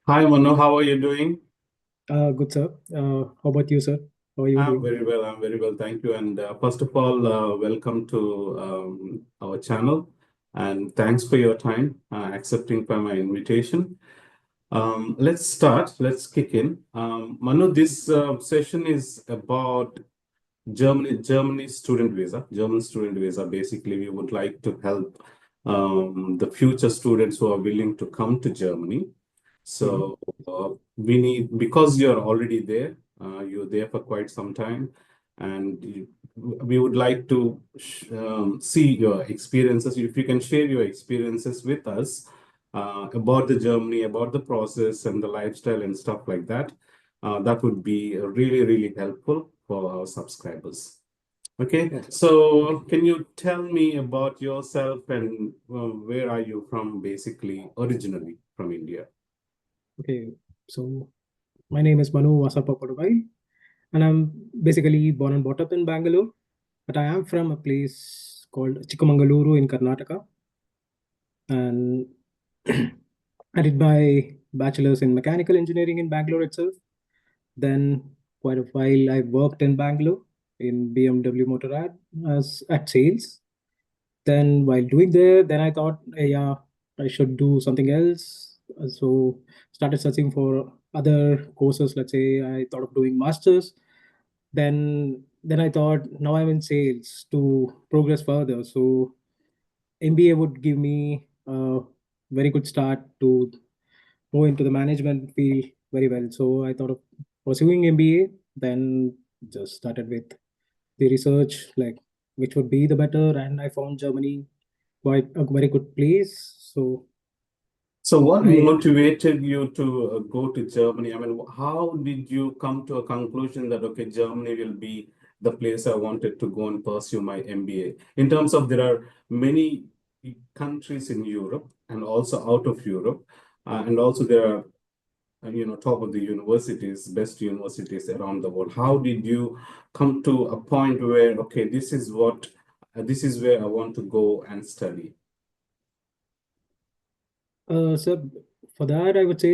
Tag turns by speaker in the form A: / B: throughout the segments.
A: Hi Manu, how are you doing?
B: Good, sir. How about you, sir? How are you
A: I'm
B: doing?
A: very well. I'm very well. Thank you. And first of all, welcome to our channel. And thanks for your time, accepting for my invitation. Let's start. Let's kick in. Manu, this session is about Germany student visa. German student visa. Basically, we would like to help the future students who are willing to come to Germany.
B: Mhm.
A: So we need, because you're already there, you're there for quite some time, and we would like to see your experiences. If you can share your experiences with us about the Germany, about the process and the lifestyle and stuff like that, that would be really, really helpful for our subscribers. Okay,
B: Okay.
A: so can you tell me about yourself and where are you from, basically, originally from India?
B: Okay. So my name is Manu Vasapapadubai, and I'm basically born and brought up in Bangalore, but I am from a place called Chikmagaluru in Karnataka, and I did my bachelor's in mechanical engineering in Bangalore itself. Then quite a while I worked in Bangalore in BMW Motorrad as at sales. Then while doing there, then I thought, yeah, I should do something else. So started searching for other courses. Let's say I thought of doing masters. Then I thought, now I'm in sales to progress further. So MBA would give me a very good start to go into the management field very well. So I thought of pursuing MBA. Then just started with the research, like which would be the better, and I found Germany quite a very good place. So
A: So, what
B: I
A: motivated you to go to Germany? I mean, how did you come to a conclusion that, okay, Germany will be the place I wanted to go and pursue my MBA? In terms of, there are many countries in Europe and also out of Europe, and also there are, top of the universities, best universities around the world. How did you come to a point where, okay, this is where I want to go and study?
B: so for that I would say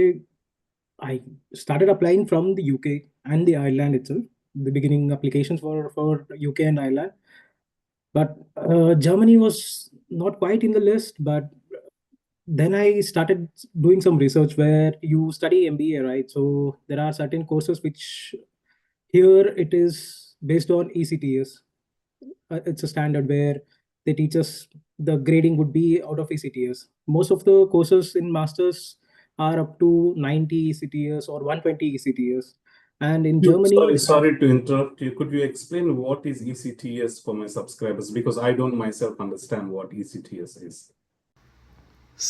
B: I started applying from the UK and the Ireland itself. The beginning applications for UK and Ireland, but Germany was not quite in the list. But then I started doing some research where you study MBA, right? So there are certain courses which here it is based on ECTS. It's a standard where they teach us the grading would be out of ECTS. Most of the courses in masters are up to 90 ECTS or 120 ECTS. And in
A: Sorry,
B: Germany,
A: sorry to interrupt you. Could you explain what is ECTS for my subscribers? Because I don't myself understand what ECTS is.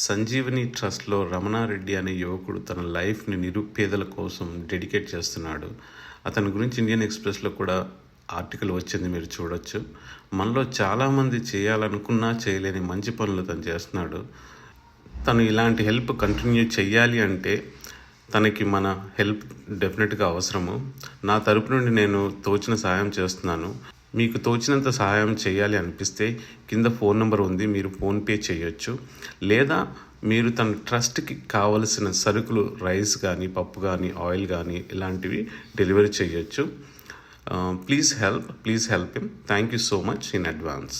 C: Sanjeevani ట్రస్ట్లో Ramanareddy అనే యువకుడు తన లైఫ్ని నిరుపేదల కోసం dedicate చేస్తున్నాడు. అతని గురించి Indian ఎక్స్ప్రెస్లో కూడా ఆర్టికల్ వచ్చింది, మీరు చూడొచ్చు. మనలో చాలామంది చేయాలనుకున్నా చేయలేని మంచి పనులు తను చేస్తున్నాడు. తను ఇలాంటి హెల్ప్ కంటిన్యూ చెయ్యాలి అంటే తనకి మన హెల్ప్ డెఫినెట్గా అవసరము. నా తరపు నుండి నేను తోచిన సహాయం చేస్తున్నాను. మీకు తోచినంత సహాయం చేయాలి అనిపిస్తే కింద ఫోన్ నెంబర్ ఉంది, మీరు ఫోన్పే చేయొచ్చు. లేదా మీరు తన ట్రస్ట్కి కావలసిన సరుకులు, రైస్ కానీ, పప్పు కానీ, ఆయిల్ కానీ ఇలాంటివి డెలివరీ చేయొచ్చు. Please help him. Thank you so much in advance.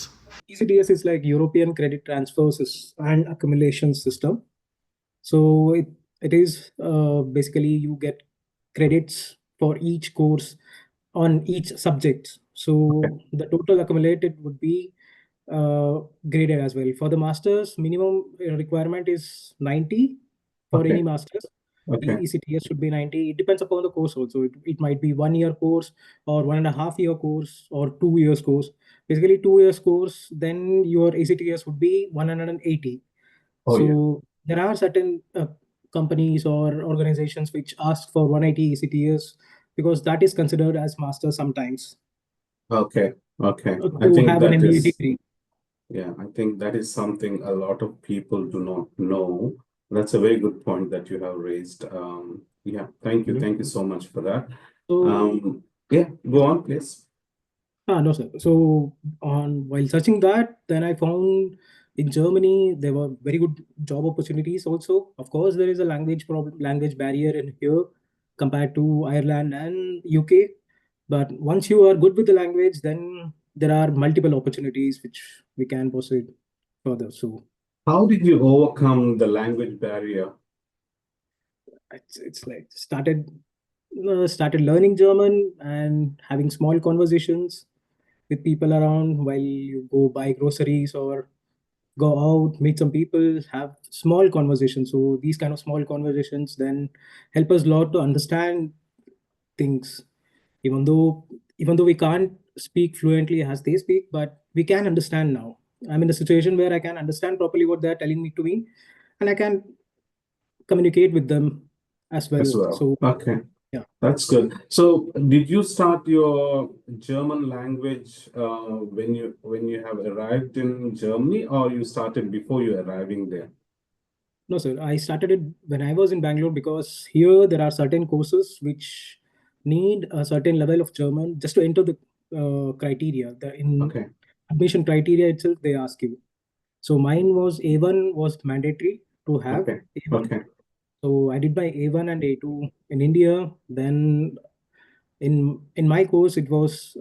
B: ECTS is like European Credit Transfers and Accumulation System. So it is basically you get credits for each course on each subject.
A: Okay.
B: So the total accumulated would be graded as well. For the masters, minimum requirement is 90 for
A: Okay.
B: any masters.
A: Okay.
B: ECTS should be 90. It depends upon the course also. It might be 1 year course or 1.5 year course or 2 years course. Basically, 2 years course, then your ECTS would be 180.
A: Oh, yeah.
B: So there are certain companies or organizations which ask for 180 ECTS because that is considered as master sometimes
A: Okay. Okay. I
B: to
A: think
B: have an
A: that
B: MBA
A: is,
B: degree.
A: yeah, I think that is something a lot of people do not know. That's a very good point that you have raised. Yeah, thank you.
B: Mhm.
A: Thank you so much for that.
B: So
A: Yeah, go on, please.
B: no, sir. So on while searching that, then I found. In Germany, there were very good job opportunities also. Of course, there is a language problem, language barrier in here compared to Ireland and UK. But once you are good with the language, then there are multiple opportunities which we can proceed further. So
A: How did you overcome the language barrier?
B: it's like started learning German and having small conversations with people around while you go buy groceries or go out, meet some people, have small conversations. So these kind of small conversations then help us a lot to understand things, even though even though we can't speak fluently as they speak, but we can understand now. I'm in a situation where I can understand properly what they're telling me to me, and I can communicate with them as
A: As
B: well.
A: well.
B: So
A: Okay,
B: yeah.
A: that's good. So, did you start your German language when you have arrived in Germany, or you started before you arriving there?
B: No, sir. I started it when I was in Bangalore because here there are certain courses which need a certain level of German just to enter the criteria. The in
A: Okay,
B: admission criteria itself, they ask you. So mine was A1 was mandatory to have
A: okay,
B: A1.
A: okay,
B: So I did my A1 and A2 in India. Then in my course, it was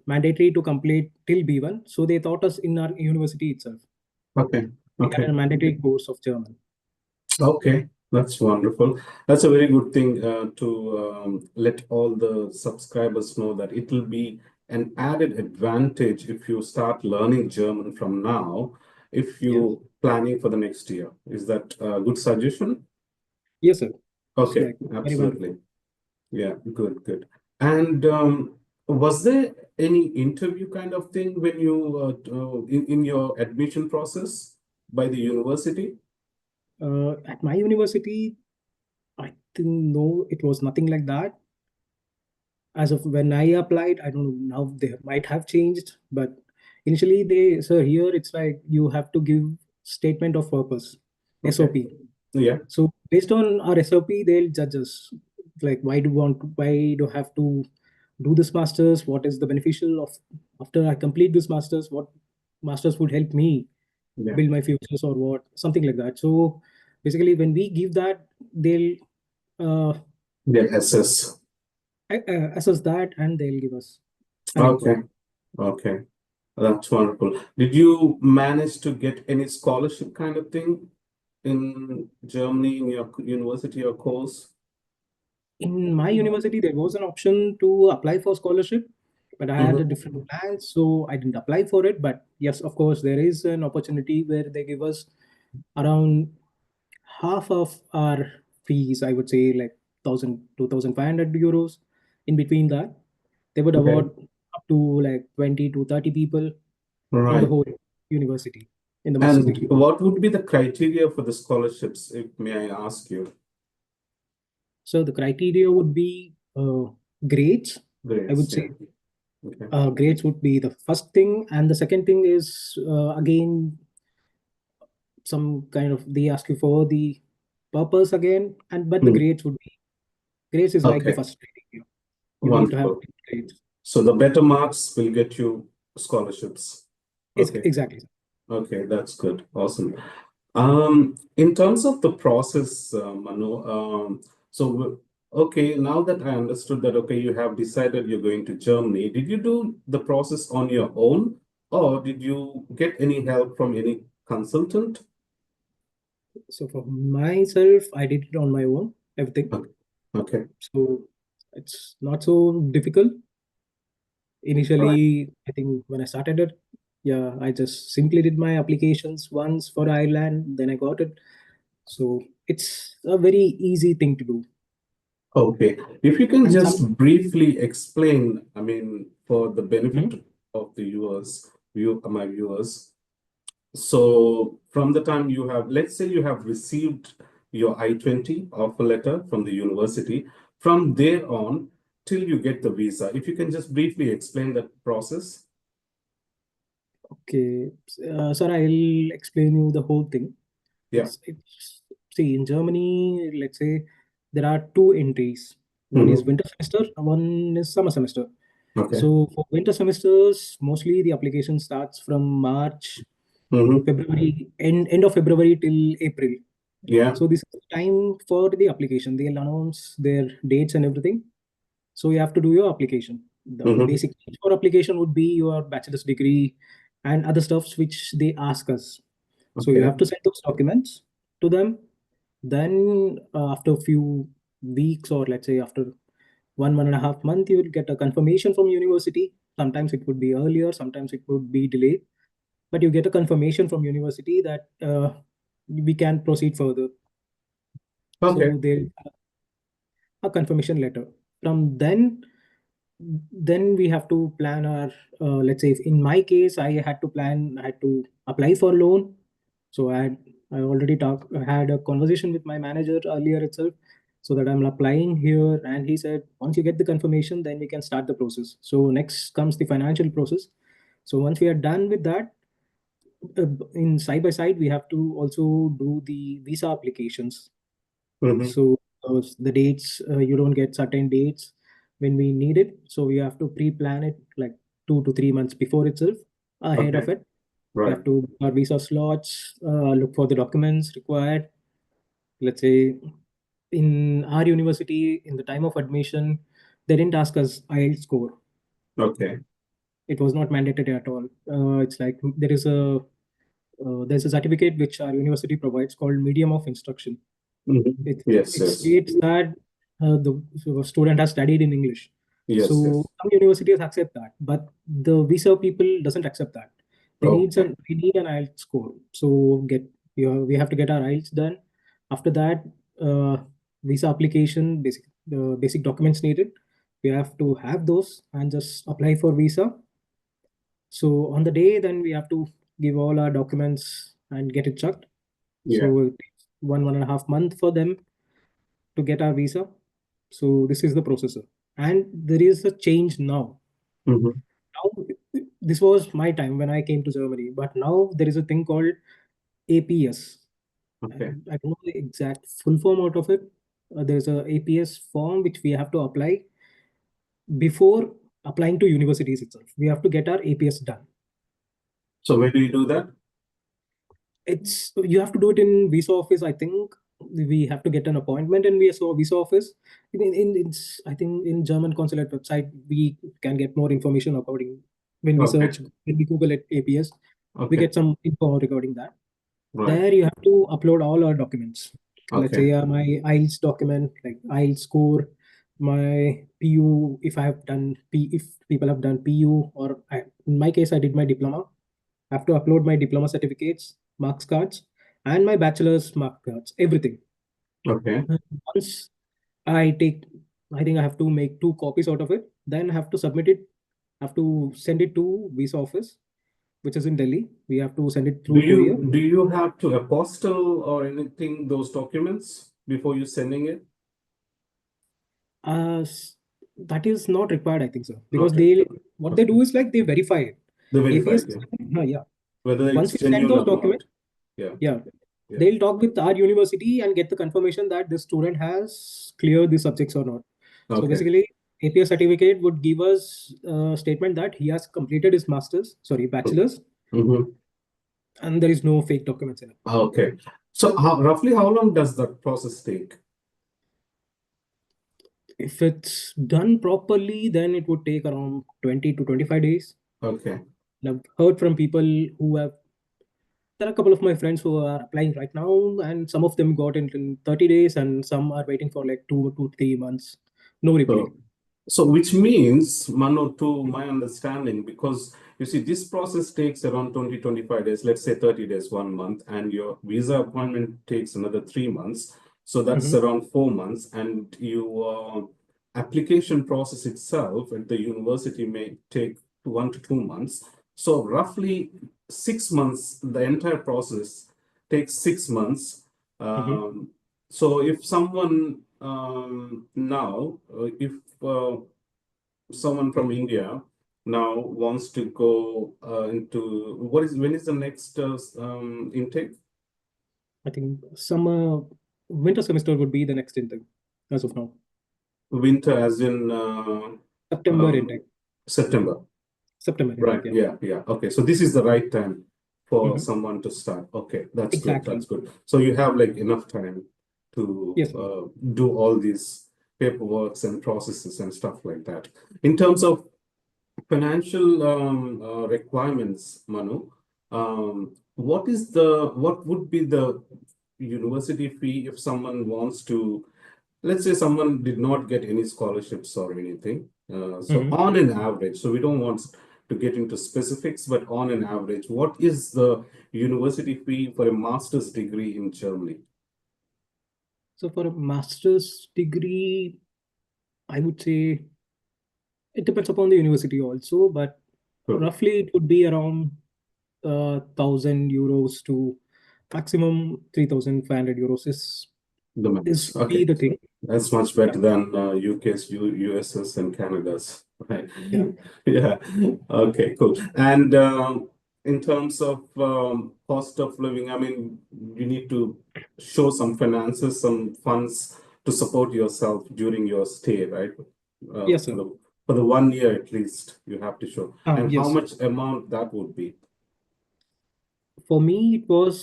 B: mandatory to complete till B1. So they taught us in our university itself.
A: okay,
B: We had
A: okay.
B: a mandatory course of German.
A: Okay, that's wonderful. That's a very good thing to let all the subscribers know that it will be an added advantage if you start learning German from now, if
B: Yes.
A: you planning for the next year. Is that a good suggestion?
B: Yes, sir. It's
A: Okay,
B: like very wonderful.
A: absolutely. Yeah, good, good. And was there any interview kind of thing when you in your admission process by the university?
B: At my university, I think no, it was nothing like that. As of when I applied, I don't know now they might have changed, but initially they so here it's like you have to give statement of purpose,
A: Okay.
B: SOP.
A: Yeah.
B: So based on our SOP, they'll judge us. Like why do I have to do this masters? What is the beneficial of after I complete this masters? What masters would help me
A: Yeah.
B: build my futures or what something like that. So basically, when we give that, they'll uh,
A: They assess.
B: assess that and they'll give us an
A: Okay.
B: input.
A: Okay. That's wonderful. Did you manage to get any scholarship kind of thing in Germany in your university or course?
B: In my university, there was an option to apply for scholarship, but I had a
A: Mm-hmm.
B: different plan, so I didn't apply for it. But yes, of course, there is an opportunity where they give us around half of our fees. I would say like 1,000 to 2,500 euros. In between that, they would
A: Okay.
B: award up to like 20 to 30 people in the
A: Right.
B: whole university in the master
A: And
B: degree.
A: what would be the criteria for the scholarships, if may I ask you?
B: So the criteria would be grades. I would
A: Grades,
B: say
A: yeah. Okay.
B: grades would be the first thing, and the second thing is again some kind of they ask you for the purpose again, and but the
A: Hmm.
B: grades is like the
A: Okay.
B: first criteria. You need to have
A: Wonderful.
B: grades.
A: So the better marks will get you scholarships.
B: It's
A: Okay.
B: exactly.
A: Okay, that's good. Awesome. In terms of the process, Manu, okay, now that I understood that, okay, you have decided you're going to Germany, did you do the process on your own, or did you get any help from any consultant?
B: So for myself, I did it on my own, everything.
A: Okay, okay,
B: So it's not so difficult.
A: right.
B: Initially, I think when I started it, yeah, I just simply did my applications once for Ireland, then I got it. So it's a very easy thing to do.
A: Okay. If you can
B: And some
A: just briefly explain, I mean, for the
B: Mhm.
A: benefit of the my viewers, so from the time you have, let's say you have received your I-20 offer letter from the university, from there on till you get the visa, if you can just briefly explain that process.
B: Okay, sir, I'll explain you the whole thing.
A: Yeah.
B: It's see in Germany, let's say there are two entries. One is
A: Hmm.
B: winter semester, one is summer semester.
A: Okay.
B: So for winter semesters, mostly the application starts from March,
A: Mm-hmm.
B: February, end of February till April.
A: Yeah.
B: So this is the time for the application. They'll announce their dates and everything. So you have to do your application. The
A: Mm-hmm.
B: basic things for application would be your bachelor's degree and other stuffs which they ask us. So you
A: Okay.
B: have to send those documents to them. Then after a few weeks, or let's say after 1.5 months, you will get a confirmation from university. Sometimes it would be earlier, sometimes it would be delayed, but you get a confirmation from university that we can proceed further.
A: Okay.
B: So there a confirmation letter. From then we have to plan our let's say if in my case I had to apply for loan. So I already talked I had a conversation with my manager earlier itself, so that I'm applying here, and he said once you get the confirmation then we can start the process. So next comes the financial process. So once we are done with that, in side by side we have to also do the visa applications.
A: Mm-hmm.
B: So the dates, you don't get certain dates when we need it. So we have to pre-plan it like 2 to 3 months before itself, ahead
A: Okay.
B: of it. We
A: Right.
B: have to book our visa slots, look for the documents required. Let's say in our university, in the time of admission, they didn't ask us IELTS score.
A: Okay.
B: It was not mandated at all. It's like there's a certificate which our university provides called medium of instruction.
A: Mm-hmm.
B: It,
A: Yes.
B: it
A: Yes.
B: states that the student has studied in English.
A: Yes.
B: So
A: Yes.
B: some universities accept that, but the visa people doesn't accept that.
A: Okay.
B: They need an IELTS score. So we have to get our IELTS done. After that, uh, visa application, the basic documents needed. We have to have those and just apply for visa. So on the day, then we have to give all our documents and get it checked.
A: Yeah.
B: So it takes 1.5 month for them to get our visa. So this is the processor. And there is a change now.
A: Mm-hmm.
B: Now, this was my time when I came to Germany, but now there is a thing called APS.
A: Okay.
B: I don't know the exact full form out of it. There's a APS form which we have to apply before applying to universities itself. We have to get our APS done.
A: So where do you do that?
B: It's you have to do it in visa office. I think we have to get an appointment in visa office. It's I think in German consulate website we can get more information according when we
A: Okay.
B: search when we Google it APS, we
A: Okay.
B: get some info regarding that.
A: Right.
B: There you have to upload all our documents. Let's say
A: Okay.
B: my IELTS document, like IELTS score, my PU, if people have done PU, or in my case I did my diploma. I have to upload my diploma certificates, marks cards, and my bachelor's mark cards, everything.
A: Okay.
B: And once I take, I think I have to make 2 copies out of it. Then I have to submit it. I have to send it to visa office, which is in Delhi. We have to send it
A: Do
B: through
A: you
B: courier.
A: do you have to apostle or anything those documents before you sending it?
B: Uh, s- that is not required, I think so, because
A: Not
B: they
A: required.
B: what they
A: Okay.
B: do is like they verify it.
A: They verify
B: APS,
A: it, yeah.
B: yeah.
A: Whether
B: Once
A: it's
B: we send
A: genuine
B: those
A: or not.
B: documents,
A: Yeah.
B: yeah,
A: Yeah.
B: they'll talk with our university and get the confirmation that this student has cleared the subjects or not. So
A: Okay.
B: basically, APS certificate would give us a statement that he has completed his bachelor's,
A: Mm-hmm.
B: and there is no fake documents in it.
A: Okay. So roughly how long does that process take?
B: If it's done properly, then it would take around 20 to 25 days.
A: Okay.
B: And I've heard from people who have there are a couple of my friends who are applying right now, and some of them got it in 30 days, and some are waiting for like 2 to 3 months. No reply.
A: So, so which means, Mano, to my understanding, because you see, this process takes around 20-25 days, let's say 30 days, 1 month, and your visa appointment takes another 3 months. So that's
B: Mhm.
A: around 4 months, and your application process itself at the university may take 1 to 2 months. So roughly 6 months, the entire process takes 6 months.
B: Mhm.
A: So if someone now, if someone from India now wants to go into when is the next intake?
B: I think winter semester would be the next intake as of now.
A: Winter, as in
B: September
A: um,
B: intake.
A: September.
B: September
A: Right.
B: intake, yeah.
A: Yeah. Yeah. Okay. So this is the right time for someone to start. Okay, that's good.
B: Exactly.
A: That's good. So you have like enough time to
B: Yes.
A: do all these paperworks and processes and stuff like that. In terms of financial requirements, Manu, what would be the university fee if someone wants to, let's say someone did not get any scholarships or anything. So
B: Mhm.
A: on an average, so we don't want to get into specifics, but on an average, what is the university fee for a master's degree in Germany?
B: So for a master's degree, I would say it depends upon the university also, but
A: Sure.
B: roughly it would be around 1,000 euros to maximum 3,500 euros
A: The
B: is
A: max.
B: would be
A: Okay.
B: the thing.
A: That's much
B: Yeah.
A: better than UK's, US's, and Canada's. Right.
B: Yeah.
A: Yeah. Okay, cool. And in terms of cost of living, I mean, you need to show some finances, some funds to support yourself during your stay, right?
B: Yes,
A: For
B: sir.
A: the 1 year at least, you have to show. And how
B: Yes.
A: much amount that would be?
B: For me, it was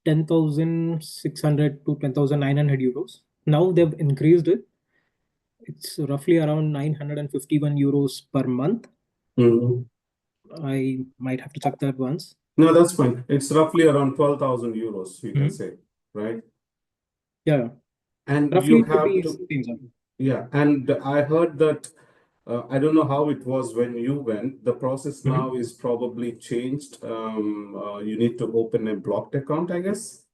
B: 10,600 to 10,900 euros. Now they've increased it. It's roughly around 951 euros per month.
A: Mhm.
B: I might have to check that once.
A: No, that's fine. It's roughly around 12,000 euros, you can
B: Mhm.
A: say, right?
B: Yeah.
A: And
B: Roughly
A: you
B: it would
A: have
B: be
A: to,
B: same, sir.
A: yeah. And I heard that, I don't know how it was when you went. The process
B: Mhm.
A: now is probably changed. You need to open a blocked account, I guess.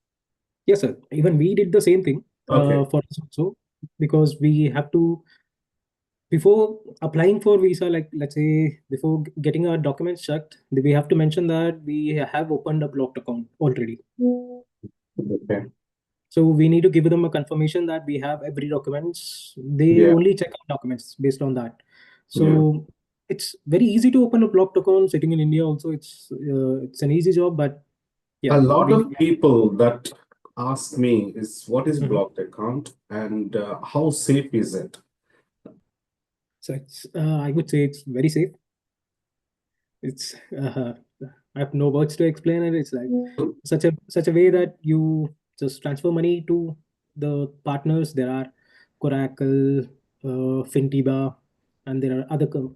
B: Yes, sir. Even we did the same thing
A: Okay.
B: for us also, because we have to, before applying for visa, like let's say before getting our documents checked, we have to mention that we have opened a blocked account already.
A: Okay.
B: So we need to give them a confirmation that we have every documents. They
A: Yeah.
B: only check our documents based on that.
A: Yeah.
B: So it's very easy to open a blocked account sitting in India. Also, it's an easy job, but yeah,
A: A lot
B: we
A: of people that ask me is what is
B: Mhm.
A: blocked account and how safe is it?
B: So it's I would say it's very safe. It's I have no words to explain it. It's like such a way that you just transfer money to the partners. There are Coracle, Fintiba, and there are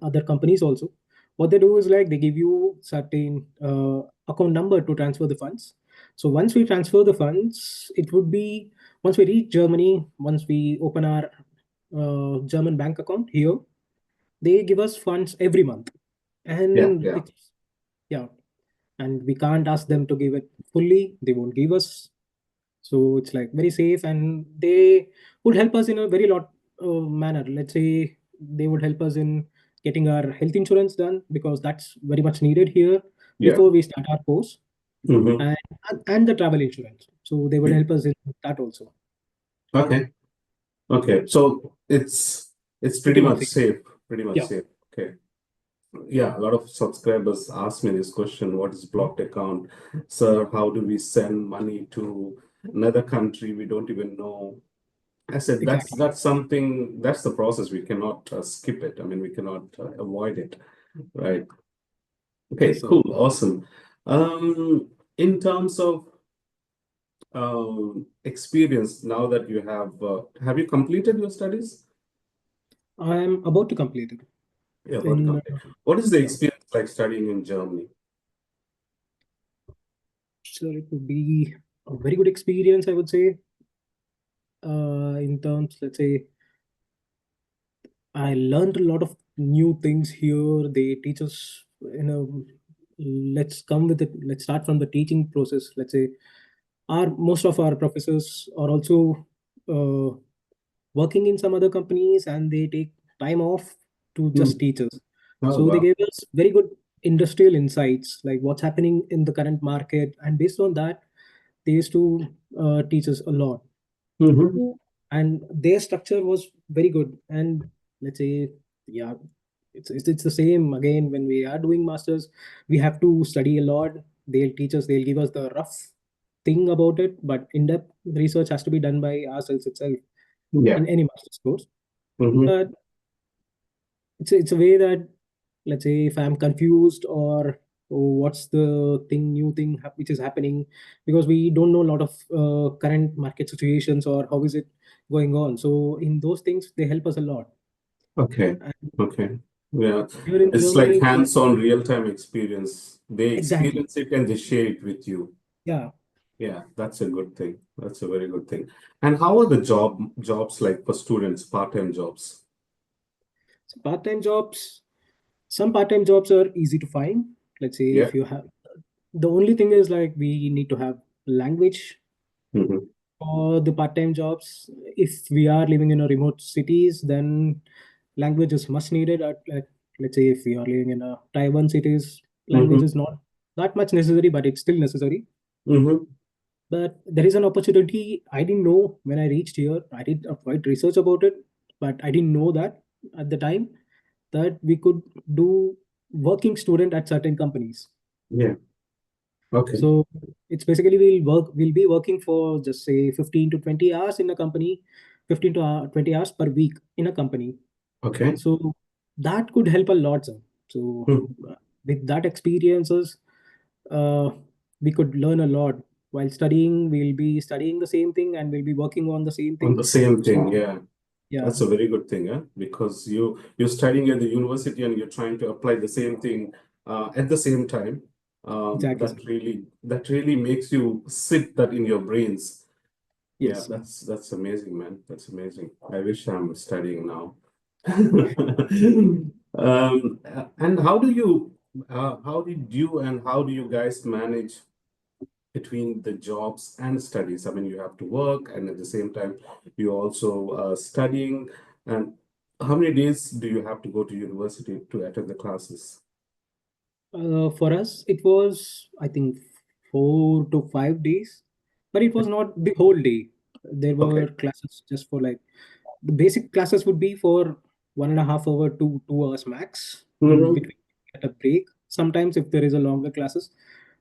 B: other companies also. What they do is like they give you certain account number to transfer the funds. So once we transfer the funds, it would be once we reach Germany, once we open our German bank account here, they give us funds every month,
A: Yeah.
B: and
A: Yeah.
B: it's yeah, and we can't ask them to give it fully. They won't give us. So it's like very safe, and they would help us in a very lot manner. Let's say they would help us in getting our health insurance done, because that's very much needed here
A: Yeah.
B: before we start our course,
A: Mhm.
B: and and the travel insurance. So they would help us in that also.
A: Okay. Okay. So it's pretty
B: Pretty much
A: much
B: safe.
A: safe. Pretty much
B: Yeah.
A: safe. Okay. Yeah, a lot of subscribers ask me this question, what is
B: Mhm.
A: blocked account? Sir, how do we send money to another country we don't even know? I said
B: Exactly.
A: that's something, that's the process. We cannot skip it. I mean, we cannot avoid it, right? Okay,
B: Yes, sir.
A: cool, awesome. In terms of experience, now that you have you completed your studies?
B: I'm about to complete it.
A: Yeah, about to
B: In
A: complete. What is the
B: yeah,
A: experience like studying in Germany?
B: so it would be a very good experience, I would say. In terms, let's say, I learned a lot of new things here. They teach us, let's come with it. Let's start from the teaching process. Let's say, our most of our professors are also uh, working in some other companies, and they take time off to just
A: Hmm.
B: teach us.
A: Oh,
B: So they
A: wow.
B: gave us very good industrial insights, like what's happening in the current market, and based on that, they used to teach us a lot.
A: Hmm.
B: And their structure was very good. And let's say, yeah, it's the same again when we are doing masters. We have to study a lot. They'll teach us. They'll give us the rough thing about it, but in-depth research has to be done by ourselves itself
A: Yeah.
B: in any master's course.
A: Hmm.
B: But it's a way that, let's say, if I'm confused or what's the new thing which is happening, because we don't know a lot of current market situations or how is it going on. So in those things, they help us a lot.
A: Okay.
B: And
A: Okay. Yeah.
B: here in
A: It's like
B: Germany,
A: hands-on real-time experience. They
B: exactly.
A: experience it and they share it with you.
B: Yeah.
A: Yeah, that's a good thing. That's a very good thing. And how are the jobs like for students, part-time jobs?
B: So part-time jobs, some part-time jobs are easy to find. Let's say
A: Yeah.
B: if you have, the only thing is like we need to have language
A: Hmm.
B: for the part-time jobs. If we are living in a remote cities, then language is much needed. Let's say if we are living in a Taiwan cities, language
A: Hmm.
B: is not that much necessary, but it's still necessary.
A: Hmm.
B: But there is an opportunity I didn't know when I reached here. I did a quite research about it, but I didn't know that at the time that we could do working student at certain companies.
A: Yeah. Okay.
B: So it's basically we'll be working for just say 15 to 20 hours in a company, 15 to 20 hours per week in a company.
A: Okay.
B: So that could help a lot, sir. So
A: Hmm.
B: with that experiences, uh, we could learn a lot while studying. We'll be studying the same thing and we'll be working on the same
A: On
B: thing.
A: the same thing,
B: So
A: yeah.
B: yeah,
A: That's a very good thing, huh? Because you're studying at the university and you're trying to apply the same thing at the same time.
B: exactly, sir.
A: That really makes you sit that in your brains. Yeah,
B: Yes.
A: that's amazing, man. That's amazing. I wish I'm studying now. And how did you and how do you guys manage between the jobs and studies? I mean, you have to work, and at the same time, you also studying. And how many days do you have to go to university to attend the classes?
B: For us, it was, I think, 4 to 5 days, but it was not the whole day. There
A: Okay.
B: were classes just for like the basic classes would be for 1.5 hour to 2 hours max. In
A: Mm-hmm.
B: between, at a break. Sometimes, if there is a longer classes,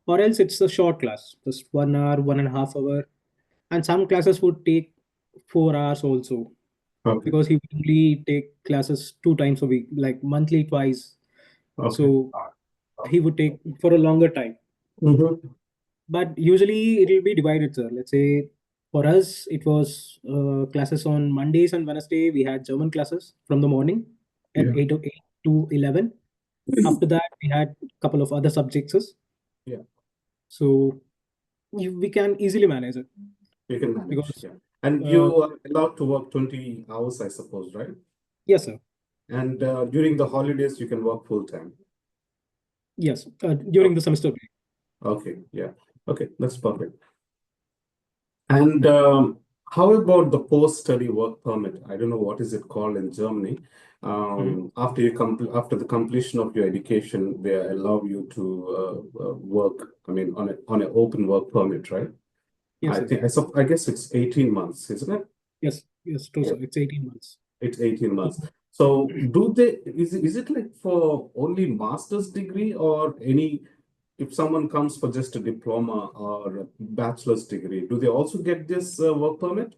B: or else it's a short class, just 1 hour, 1.5 hour, and some classes would take 4 hours also
A: Okay.
B: because he would only take classes 2 times a week, like monthly twice.
A: Okay.
B: So he would take for a longer time.
A: Mm-hmm.
B: But usually it will be divided, sir. Let's say for us, it was classes on Mondays and Wednesday. We had German classes from the morning at
A: Yeah.
B: 8 to 11. After that, we had a couple of other subjects.
A: Yeah.
B: So we can easily manage it
A: You can manage.
B: because,
A: Yeah. And
B: uh,
A: you are allowed to work 20 hours, I suppose, right?
B: yes, sir.
A: And during the holidays, you can work full time.
B: Yes, during the semester break.
A: Okay, yeah. Okay, that's perfect. And how about the post-study work permit? I don't know what is it called in Germany.
B: Mhm.
A: After the completion of your education, they allow you to work. I mean, on an open work permit, right?
B: Yes, yes,
A: I guess it's 18 months, isn't it?
B: yes, yes, true,
A: Yeah,
B: sir. It's 18 months.
A: it's 18 months. So is it like for only master's degree or any, if someone comes for just a diploma or a bachelor's degree, do they also get this work permit?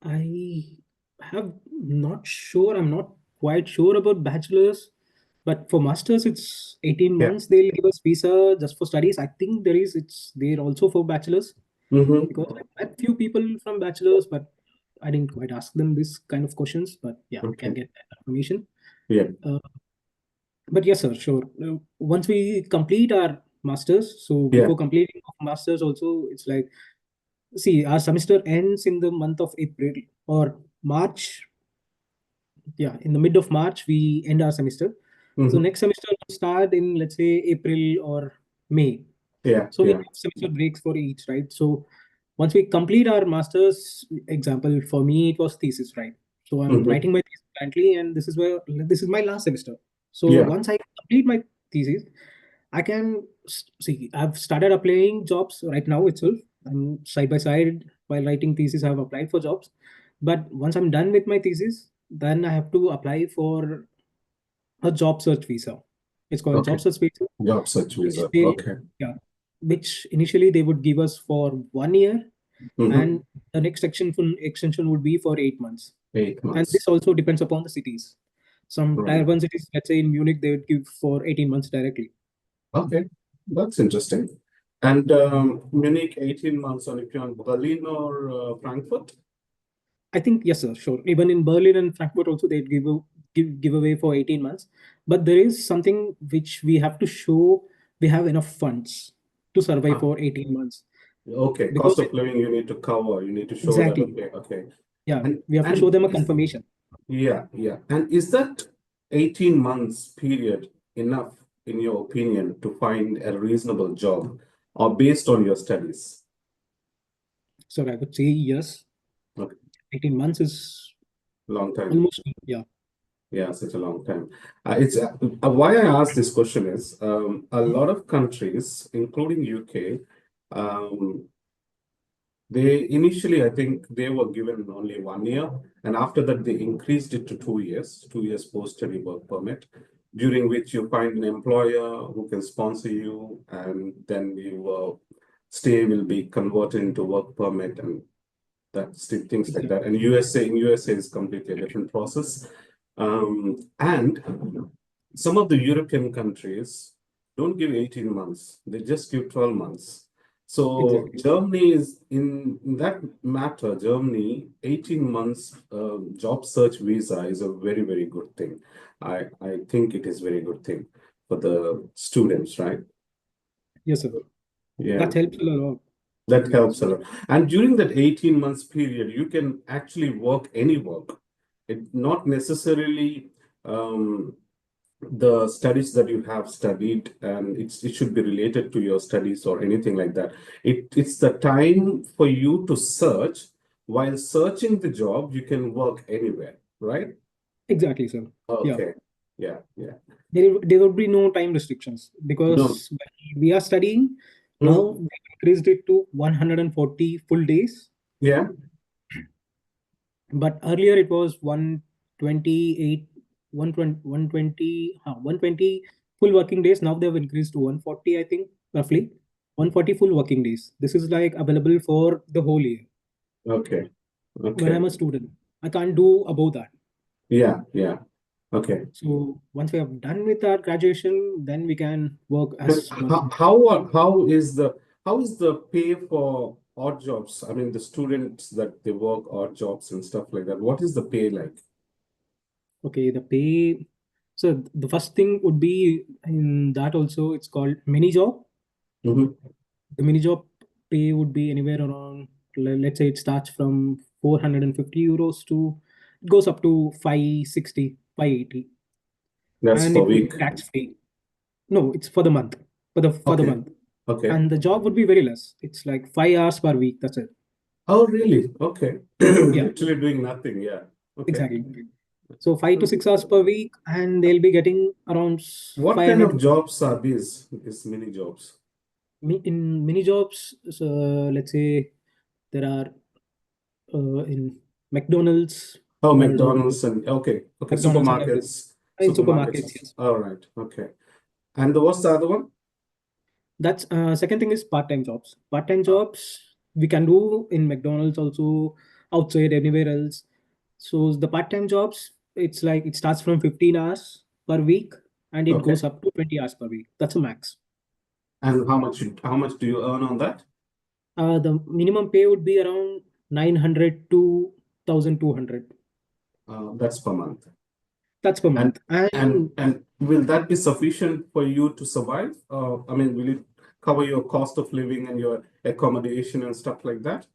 B: I have not sure. I'm not quite sure about bachelor's, but for masters, it's 18
A: Yeah.
B: months. They'll give us visa just for studies. I think it's there also for bachelor's
A: Mm-hmm.
B: because I met few people from bachelor's, but I didn't quite ask them this kind of questions. But yeah, I can
A: Okay.
B: get that information.
A: Yeah.
B: Uh, but yes, sir, sure. Once we complete our masters, so
A: Yeah.
B: before completing of masters, also it's like, see, our semester ends in the month of April or March. Yeah, in the mid of March we end our semester. So
A: Mm-hmm.
B: next semester will start in, let's say, April or May.
A: Yeah.
B: So we
A: Yeah.
B: have semester breaks for each, right? So once we complete our masters, example for me it was thesis, right? So I'm
A: Mm-hmm.
B: writing my thesis currently, and this is my last semester. So
A: Yeah.
B: once I complete my thesis, I can see I've started applying jobs right now itself. I'm side by side while writing thesis. I've applied for jobs, but once I'm done with my thesis, then I have to apply for a job search visa. It's called
A: Okay.
B: job search visa,
A: Job search
B: which
A: visa.
B: they
A: Okay.
B: yeah, which initially they would give us for 1 year,
A: Mm-hmm.
B: and the next extension would be for 8 months.
A: Eight
B: And this
A: months.
B: also depends upon the cities. Some
A: Right.
B: tier one cities, let's say in Munich, they would give for 18 months directly.
A: Okay, that's interesting. And Munich, 18 months on if you're on Berlin or Frankfurt?
B: I think yes, sir, sure. Even in Berlin and Frankfurt also they'd give away for 18 months. But there is something which we have to show we have enough funds to survive
A: Ah,
B: for 18 months.
A: okay, cost
B: Because
A: of living you need to cover. You need to show that.
B: exactly,
A: Okay, okay.
B: yeah,
A: And
B: we have to show them a confirmation.
A: yeah. And is that 18 months period enough, in your opinion, to find a reasonable job or based on your studies?
B: So I would say yes.
A: Okay,
B: 18 months is
A: long time.
B: almost, yeah.
A: Yeah, such a long time. It's why I asked this question is a lot of countries, including UK, um, they initially, I think, they were given only 1 year, and after that, they increased it to 2 years, 2 years post-study work permit, during which you find an employer who can sponsor you, and then your stay will be converted into work permit, and that's things like that. And in USA is completely a different process. And some of the European countries don't give 18 months, they just give 12 months. So
B: Exactly.
A: Germany is in that matter, Germany, 18 months job search visa is a very, very good thing. I think it is very good thing for the students, right?
B: Yes, sir.
A: Yeah.
B: That helps a lot.
A: That helps a lot. And during that 18 months period, you can actually work any work. It not necessarily the studies that you have studied, and it should be related to your studies or anything like that. It's the time for you to search. While searching the job, you can work anywhere, right?
B: Exactly, sir. Yeah.
A: Okay. Yeah.
B: There would be no time restrictions
A: No.
B: because when we are studying now,
A: Mm,
B: they increased it to 140 full days.
A: yeah.
B: But earlier it was 128, 120 full working days. Now they've increased to 140, I think, roughly 140 full working days. This is like available for the whole year.
A: Okay.
B: When
A: Okay.
B: I'm a student, I can't do above that.
A: Yeah. Okay.
B: So once we have done with our graduation, then we can work
A: And
B: as much.
A: how is the pay for odd jobs? I mean, the students that they work odd jobs and stuff like that. What is the pay like?
B: Okay, the pay. So the first thing would be in that also it's called mini job.
A: Mm-hmm.
B: The mini job pay would be anywhere around, let's say it starts from 450 euros to it goes up to 560, 580,
A: That's
B: and
A: per
B: it would
A: week.
B: be tax free. No, it's for the month. For the
A: Okay.
B: month.
A: Okay.
B: And the job would be very less. It's like 5 hours per week. That's it.
A: Oh, really? Okay.
B: Yeah,
A: Literally doing nothing. Yeah. Okay.
B: exactly. So 5 to 6 hours per week, and they'll be getting around
A: What kind
B: 500.
A: of jobs are these mini jobs?
B: In mini jobs, so let's say there are in McDonald's
A: Oh,
B: or
A: McDonald's and okay,
B: McDonald's and everything.
A: supermarkets,
B: In supermarkets,
A: supermarkets.
B: yes.
A: All right. Okay. And what's the other one?
B: That's second thing is part-time jobs. Part-time
A: Uh,
B: jobs we can do in McDonald's also, outside anywhere else. So the part-time jobs, it's like it starts from 15 hours per week and it
A: Okay.
B: goes up to 20 hours per week. That's a max.
A: And how much do you earn on that?
B: The minimum pay would be around 900 to 1,200.
A: That's per month.
B: That's per
A: And
B: month. And
A: and will that be sufficient for you to survive? I mean, will it cover your cost of living and your accommodation and stuff like that?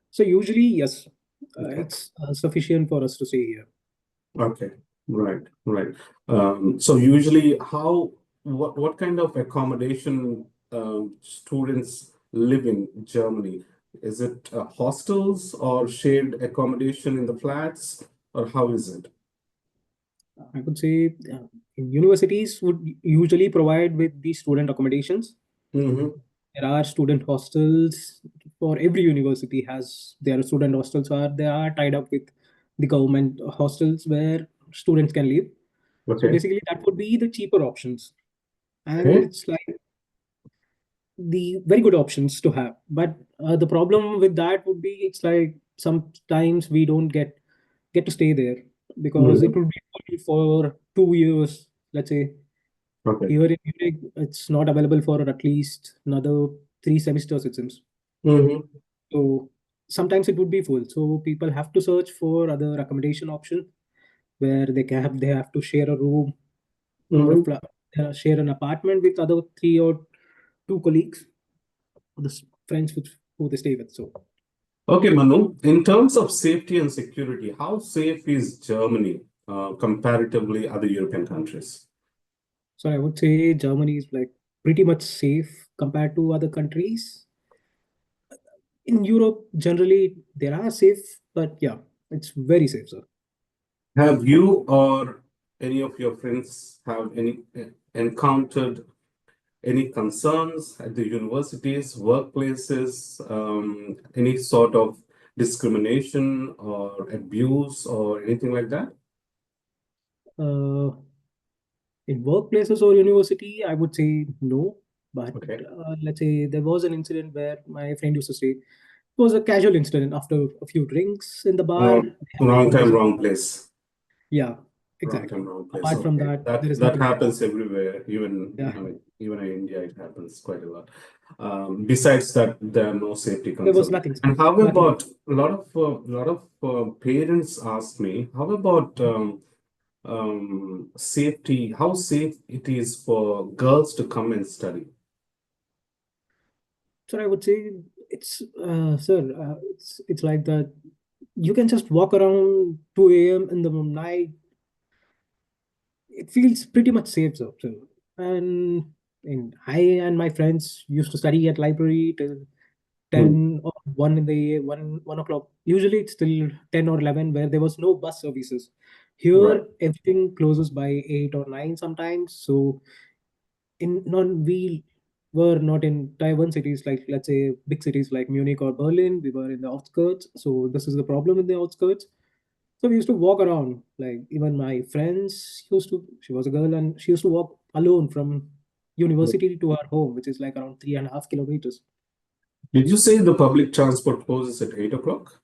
B: so usually, yes,
A: Okay.
B: it's sufficient for us to stay here.
A: Okay. Right. So usually, what kind of accommodation students live in Germany? Is it hostels or shared accommodation in the flats, or how is it?
B: I would say in universities would usually provide with the student accommodations.
A: Mm-hmm.
B: There are student hostels for every university has their student hostels are they are tied up with the government hostels where students can live. So
A: Okay.
B: basically, that would be the cheaper options, and
A: Okay.
B: it's like the very good options to have. But the problem with that would be it's like sometimes we don't get to stay there because it
A: Mhm.
B: would be only for 2 years, let's say.
A: Okay.
B: Here in Munich, it's not available for at least another 3 semesters, it seems.
A: Mm-hmm.
B: So sometimes it would be full. So people have to search for other accommodation option where they have to share a room or
A: Mm-hmm.
B: share an apartment with other three or two colleagues, friends with who they stay with. So
A: Okay, Manu, in terms of safety and security, how safe is Germany comparatively other European countries?
B: so I would say Germany is like pretty much safe compared to other countries. In Europe, generally they are safe, but yeah, it's very safe, sir.
A: Have you or any of your friends have encountered any concerns at the universities, workplaces, any sort of discrimination or abuse or anything like that?
B: Uh, in workplaces or university, I would say no. But
A: Okay.
B: let's say there was an incident where my friend used to say it was a casual incident after a few drinks in the bar.
A: Wrong,
B: They had a
A: wrong time,
B: conversation.
A: wrong place.
B: Yeah,
A: Wrong time,
B: exactly.
A: wrong place.
B: Apart from
A: Okay,
B: that, there
A: that
B: is
A: that
B: nothing else.
A: happens everywhere. Even
B: Yeah,
A: I mean, even in India, it happens quite a lot. Besides that, there are no safety
B: there was
A: concerns.
B: nothing, sir.
A: And how
B: Nothing.
A: about a lot of parents ask me, how about safety? How safe it is for girls to come and study?
B: So I would say it's, sir, it's like that. You can just walk around 2 a.m. in the night. It feels pretty much safe, sir. So, and I and my friends used to study at library till
A: Hmm.
B: 10 or 1 in the 1 o'clock. Usually it's till 10 or 11 where there was no bus services.
A: Right.
B: Here everything closes by 8 or 9 sometimes. So in non we were not in tier one cities like, let's say, big cities like Munich or Berlin. We were in the outskirts. So this is the problem in the outskirts. So we used to walk around. Like even my friends used to. She was a girl and she used to walk alone from university to her home, which is like around 3.5 kilometers.
A: Did you say the public transport closes at 8 o'clock?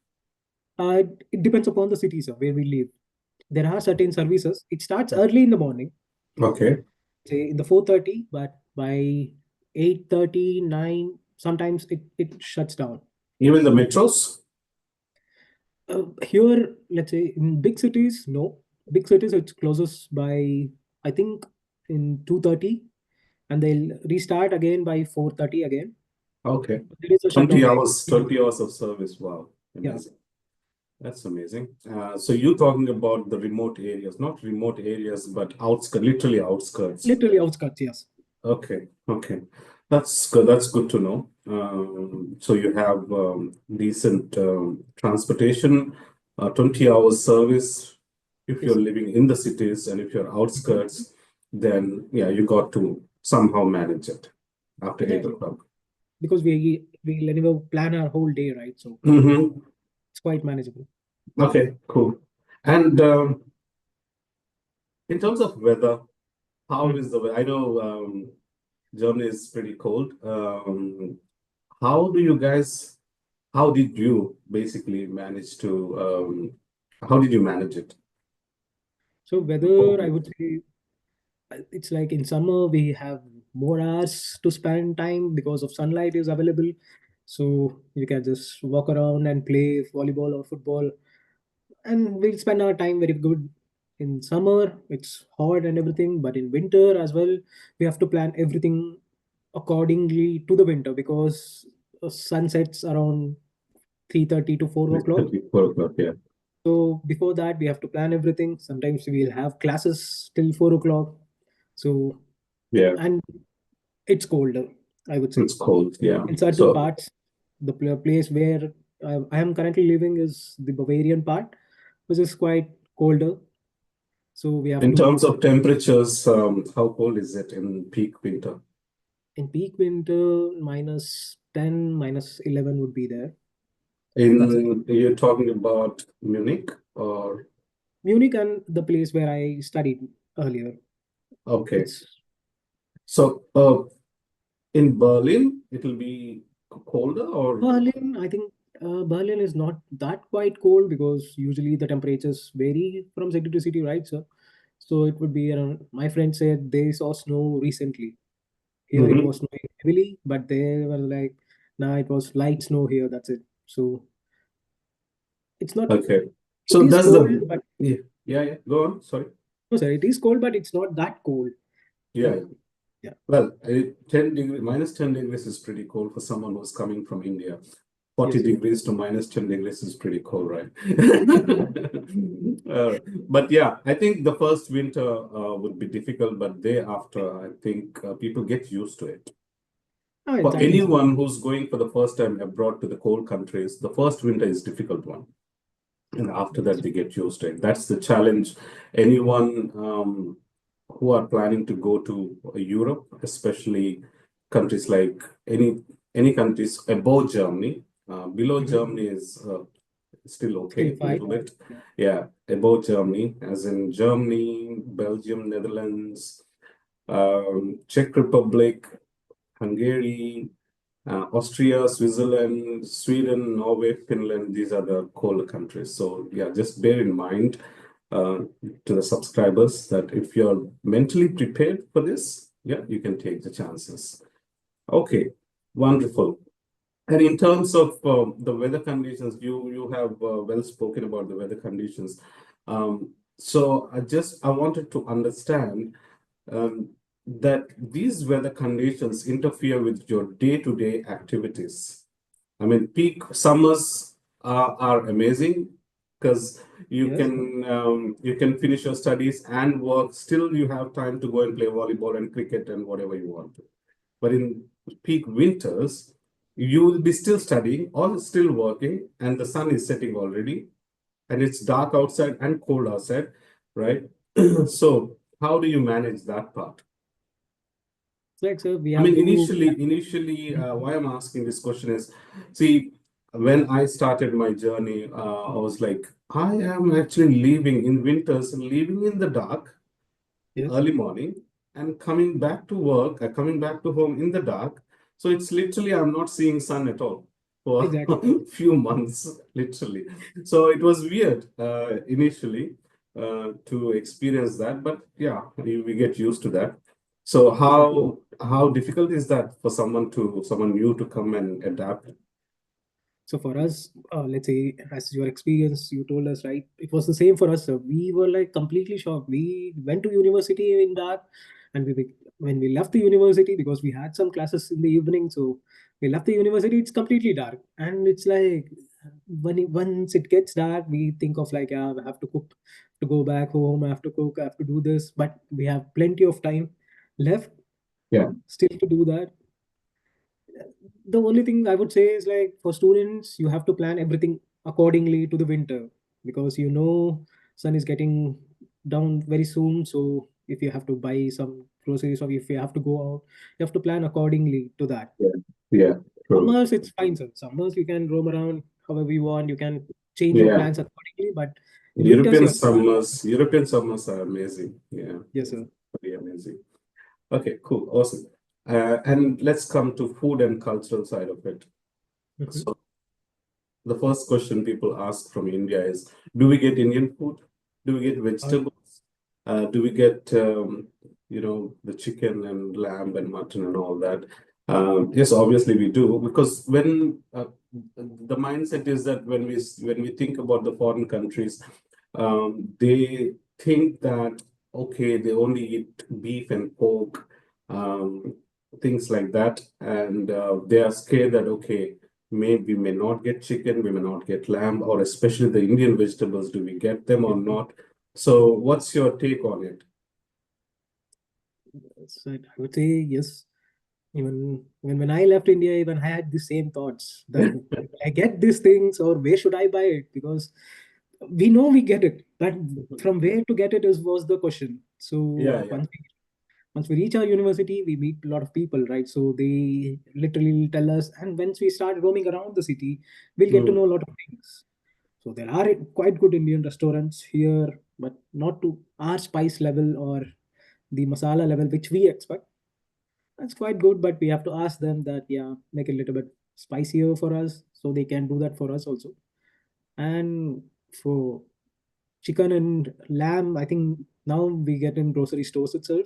B: It depends upon the city, sir, where we live. There are certain services. It starts early in the morning,
A: Okay.
B: say in the 4:30, but by 8:39, sometimes it shuts down.
A: Even the metros?
B: Here, let's say in big cities, no. Big cities, it closes by, I think, in 2:30, and they'll restart again by 4:30 again.
A: Okay.
B: There is a
A: 20
B: shutdown time.
A: hours, 20 hours of service. Wow.
B: Yeah,
A: Amazing. That's amazing. So you're talking about the remote areas, not remote areas, but outskirts, literally outskirts.
B: literally outskirts. Yes.
A: Okay, okay. That's good. That's good to know. So you have decent transportation, 20 hours service. If you're
B: Yes.
A: living in the cities and if you're outskirts, then yeah, you got to somehow manage it after
B: Yeah,
A: 8 o'clock.
B: because we anyway plan our whole day, right? So
A: Mm-hmm.
B: it's quite manageable.
A: Okay, cool. And in terms of weather, how
B: Hmm.
A: is the weather? I know Germany is pretty cold. How do you guys, how did you basically manage to, how did you manage it?
B: So whether I would say it's like in summer we have more hours to spend time because of sunlight is available. So you can just walk around and play volleyball or football, and we'll spend our time very good. In summer, it's hot and everything, but in winter as well, we have to plan everything accordingly to the winter because sun sets around 3:30 to 4 o'clock.
A: 4 o'clock, yeah.
B: So before that, we have to plan everything. Sometimes we'll have classes till 4 o'clock. So,
A: Yeah,
B: and it's colder, I would say.
A: it's cold, yeah.
B: In certain
A: So
B: parts, the place where I am currently living is the Bavarian part, which is quite colder. So we have
A: in
B: to,
A: terms of temperatures, how cold is it in peak winter?
B: in peak winter, -10, -11 would be there. That's it.
A: You're talking about Munich or,
B: Munich and the place where I studied earlier.
A: okay.
B: It's
A: So in Berlin, it'll be colder or,
B: Berlin, I think Berlin is not that quite cold because usually the temperatures vary from city to city, right, sir? So it would be around. My friend said they saw snow recently. Here it
A: Hmm.
B: was snowing heavily, but they were like, "Nah, it was light snow here. That's it." So it's not.
A: Okay.
B: It
A: So
B: is
A: that's
B: cold,
A: the,
B: but
A: yeah, yeah, yeah. Go on. Sorry.
B: no, sir, it is cold, but it's not that cold.
A: Yeah,
B: Uh,
A: yeah.
B: yeah.
A: Well, 10 degree, minus 10 degrees is pretty cold for someone who's coming from India. 40
B: Yes, sir.
A: degrees to minus 10 degrees is pretty cold, right? Uh, but yeah, I think the first winter would be difficult, but thereafter, I think people get used to it.
B: Oh,
A: For
B: exactly, sir.
A: anyone who's going for the first time abroad to the cold countries, the first winter is difficult one. And after that,
B: Yes.
A: they get used to it. That's the challenge. Anyone who are planning to go to Europe, especially countries like any countries above Germany, below
B: Mhm.
A: Germany is still
B: Still
A: okay, a
B: fine.
A: little bit.
B: Yeah.
A: Yeah, above Germany, as in Germany, Belgium, Netherlands, Czech Republic, Hungary, Austria, Switzerland, Sweden, Norway, Finland, these are the colder countries. So, yeah, just bear in mind uh, to the subscribers that if you're mentally prepared for this, yeah, you can take the chances. Okay, wonderful. And in terms of the weather conditions, you have well spoken about the weather conditions. So I wanted to understand um, that these weather conditions interfere with your day-to-day activities. I mean, peak summers are amazing because
B: Yes.
A: you can finish your studies and work. Still, you have time to go and play volleyball and cricket and whatever you want to. But in peak winters, you will be still studying or still working, and the sun is setting already, and it's dark outside and cold outside, right? So, how do you manage that part?
B: Like, sir, we
A: I
B: have
A: mean,
B: to.
A: initially, why I'm asking this question is, see, when I started my journey, I was like, I am actually leaving in winters, leaving in the dark,
B: Yes.
A: early morning, and coming back to work, coming back to home in the dark. So it's literally I'm not seeing sun at all for
B: Exactly.
A: a few months, literally. So it was weird initially to experience that, but yeah, we get used to that. So
B: Exactly.
A: how difficult is that for someone new to come and adapt?
B: So for us, let's say, as your experience, you told us, right? It was the same for us. Sir. We were like completely shocked. We went to university in dark, and when we left the university, because we had some classes in the evening, so we left the university. It's completely dark, and it's like once it gets dark, we think of like, yeah, I have to cook, to go back home. I have to cook. I have to do this, but we have plenty of time left
A: Yeah,
B: still to do that. The only thing I would say is like for students, you have to plan everything accordingly to the winter because sun is getting down very soon. So if you have to buy some groceries or if you have to go out, you have to plan accordingly to that.
A: yeah, yeah, true.
B: Summers, it's fine, sir. Summers, you can roam around however you want. You can change your
A: Yeah,
B: plans accordingly. But in winters, you have to plan.
A: European summers are amazing. Yeah,
B: Yes,
A: yeah,
B: sir.
A: pretty amazing. Okay, cool, awesome. And let's come to food and cultural side of it.
B: Mhm.
A: So the first question people ask from India is, do we get Indian food? Do we get
B: Uh,
A: vegetables? Do we get the chicken and lamb and mutton and all that? Yes, obviously we do because when the mindset is that when we think about the foreign countries, they think that okay, they only eat beef and pork, um, things like that, and they are scared that okay, we may not get chicken, we may not get lamb, or especially the Indian vegetables, do we get them or
B: mhm.
A: not? So, what's your take on it?
B: So I would say yes. Even when I left India, even I had the same thoughts that will I get these things or where should I buy it? Because we know we get it, but from where to get it is was the question. So
A: Yeah, yeah.
B: once we reach our university, we meet a lot of people, right? So they literally tell us, and once we start roaming around the city, we'll get to
A: Mm,
B: know a lot of things. So there are quite good Indian restaurants here, but not to our spice level or the masala level which we expect. That's quite good, but we have to ask them that, yeah, make it a little bit spicier for us so they can do that for us also. And for chicken and lamb, I think now we get in grocery stores itself,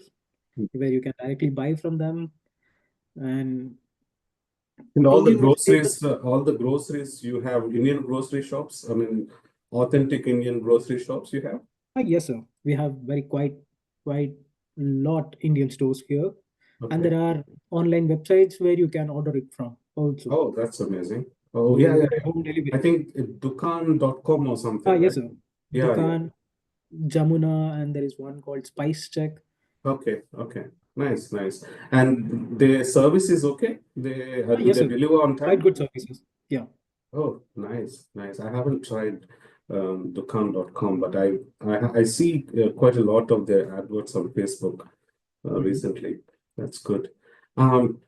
B: where you can directly buy from them, and
A: And
B: Indian vegetables.
A: all the groceries you have Indian grocery shops. I mean, authentic Indian grocery shops you have.
B: Yes, sir. We have quite lot Indian stores here, and
A: Okay.
B: there are online websites where you can order it from also.
A: Oh, that's amazing. Oh,
B: So
A: yeah,
B: we
A: yeah,
B: get
A: yeah.
B: home
A: I
B: delivery.
A: think dukan.com or something,
B: Yes,
A: right?
B: sir.
A: Yeah, yeah.
B: Dukan, Jamuna, and there is one called Spice Check.
A: Okay, okay. Nice, nice. And the service is okay? They do
B: Yes,
A: they
B: sir.
A: deliver on
B: Quite
A: time?
B: good services. Yeah,
A: Oh, nice, nice. I haven't tried dukan.com, but I see quite a lot of their adverts on Facebook
B: Mhm.
A: recently. That's good. Um,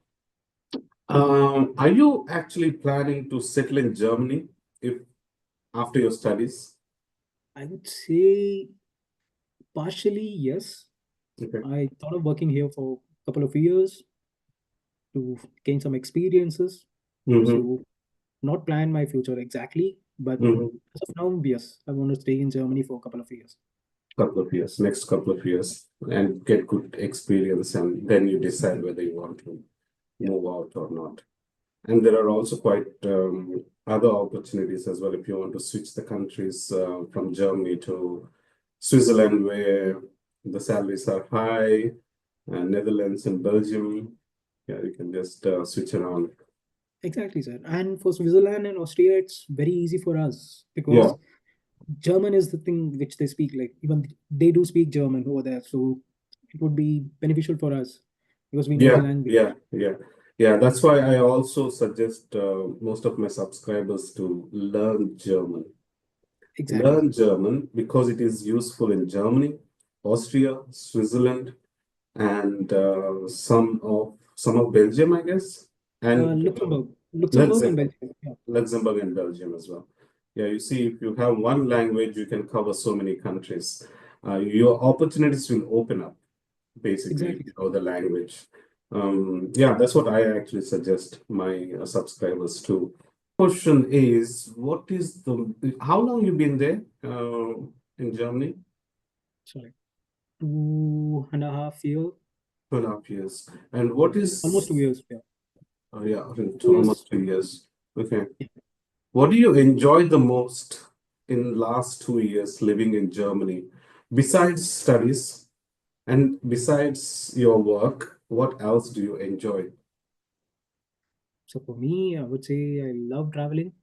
A: are you actually planning to settle in Germany if after your studies?
B: I would say partially yes.
A: Okay.
B: I thought of working here for a couple of years to gain some experiences.
A: Mm-hmm.
B: So not plan my future exactly, but
A: Mm-hmm.
B: as of now, yes, I want to stay in Germany for a couple of years.
A: Couple of years, next couple of years, and get good experience, and then you decide whether you want to
B: Yeah,
A: move out or not. And there are also quite other opportunities as well if you want to switch the countries from Germany to Switzerland, where the salaries are high, Netherlands and Belgium. Yeah, you can just switch around.
B: exactly, sir. And for Switzerland and Austria, it's very easy for us
A: Yeah,
B: because German is the thing which they speak. Like even they do speak German over there, so it would be beneficial for us because we know the
A: yeah,
B: language.
A: yeah, yeah. Yeah, that's why I also suggest most of my subscribers to learn German.
B: Exactly.
A: Learn German because it is useful in Germany, Austria, Switzerland, and some of Belgium, I guess, and
B: Luxembourg and
A: Luxembourg,
B: Belgium. Yeah,
A: Luxembourg and Belgium as well. Yeah, you see, if you have one language, you can cover so many countries. Your opportunities will open up basically if
B: exactly.
A: you know the language. Yeah, that's what I actually suggest my subscribers to. Question is, how long you been there in Germany?
B: Sorry, 2.5 years,
A: 2.5 years. And what
B: almost
A: is,
B: 2 years. Yeah,
A: yeah,
B: two years.
A: almost 2 years. Okay.
B: Yeah.
A: What do you enjoy the most in last 2 years living in Germany? Besides studies and besides your work, what else do you enjoy?
B: So for me, I would say I love traveling.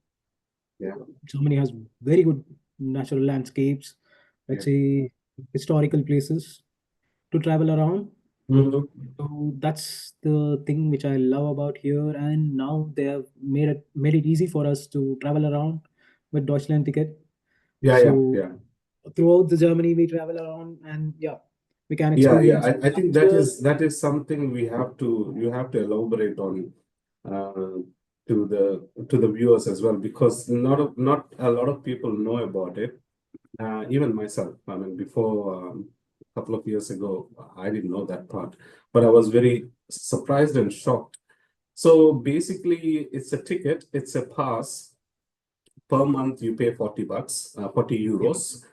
A: Yeah,
B: Germany has very good natural landscapes,
A: yeah.
B: let's say historical places to travel around.
A: Mhm.
B: So that's the thing which I love about here. And now they have made it easy for us to travel around with Deutschland ticket.
A: Yeah, yeah,
B: So
A: yeah.
B: throughout the Germany we travel around, and yeah, we can
A: Yeah, yeah.
B: experience
A: I think that
B: culture.
A: is something you have to elaborate on uh, to the viewers as well, because not a lot of people know about it. Even myself, I mean, before a couple of years ago, I didn't know that part, but I was very surprised and shocked. So basically, it's a ticket, it's a pass. Per month, you pay 40 bucks, 40
B: Yeah,
A: euros,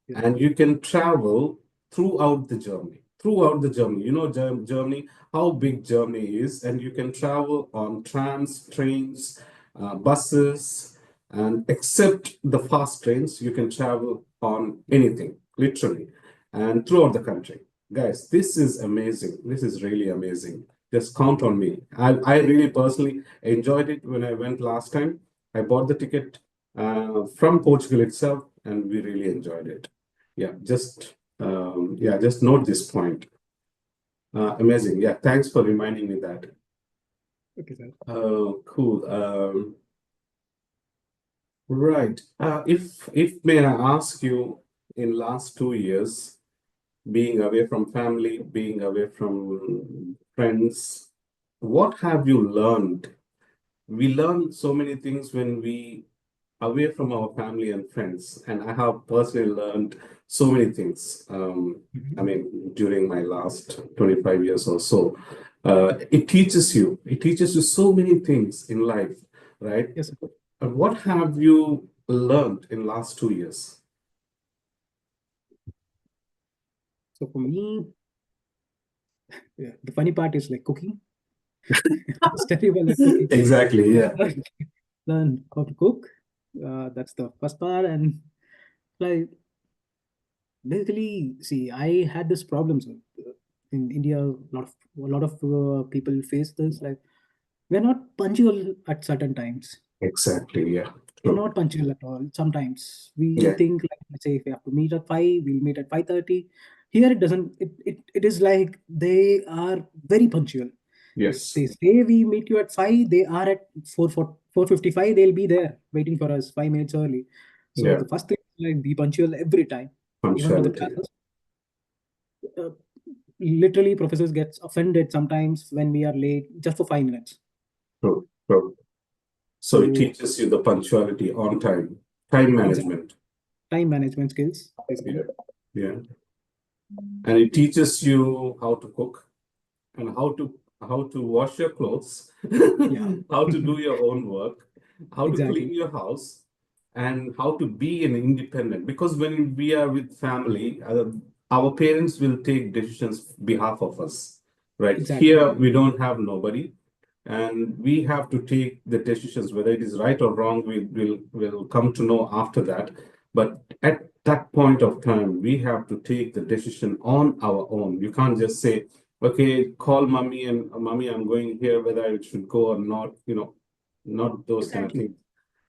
B: yeah.
A: and you can travel throughout the Germany. Throughout the Germany, Germany, how big Germany is, and you can travel on trams, trains, buses, and except the fast trains, you can travel on anything, literally, and throughout the country. Guys, this is amazing. This is really amazing. Just count on me. I really personally enjoyed it when I went last time. I bought the ticket from Portugal itself, and we really enjoyed it. Just note this point. Amazing. Yeah, thanks for reminding me that.
B: Okay, sir.
A: Cool. Right. If may I ask you, in last 2 years, being away from family, being away from friends, what have you learned? We learn so many things when we away from our family and friends. And I have personally learned so many things. I
B: Mhm.
A: mean, during my last 25 years or so, it teaches you so many things in life, right?
B: Yes, sir.
A: And what have you learned in last 2 years?
B: So for me, the funny part is like cooking. I was terrible at cooking.
A: Exactly, yeah.
B: Learn how to cook. That's the first part, and like basically, see, I had this problem. So in India, a lot of people face this. Like we're not punctual at certain times.
A: Exactly, yeah.
B: We're
A: True.
B: not punctual at all. Sometimes we
A: Yeah.
B: think like, let's say if we have to meet at 5, we'll meet at 5:30. Here it doesn't. It is like they are very punctual. If
A: Yes.
B: they say we meet you at 5, they are at 4:55. They'll be there waiting for us 5 minutes early. So
A: Yeah.
B: the first thing is like be punctual every time, even to the
A: Punctuality.
B: classes. Uh, Literally, professors gets offended sometimes when we are late just for 5 minutes.
A: True. True. So it
B: So
A: teaches you the punctuality on time
B: exactly,
A: management.
B: time management skills basically.
A: Yeah. Yeah. And it teaches you how to cook and how to wash your clothes,
B: Yeah,
A: how to do your own work, how to clean
B: exactly,
A: your house, and how to be an independent. Because when we are with family, our parents will take decisions behalf of us, right?
B: exactly,
A: Here we don't have nobody, and we have to take the decisions whether it is right or wrong. We will come to know after that, but at that point of time we have to take the decision on our own. You can't just say, okay, call mommy and mommy, I'm going here, whether I should go or not, not those kind of
B: exactly,
A: things.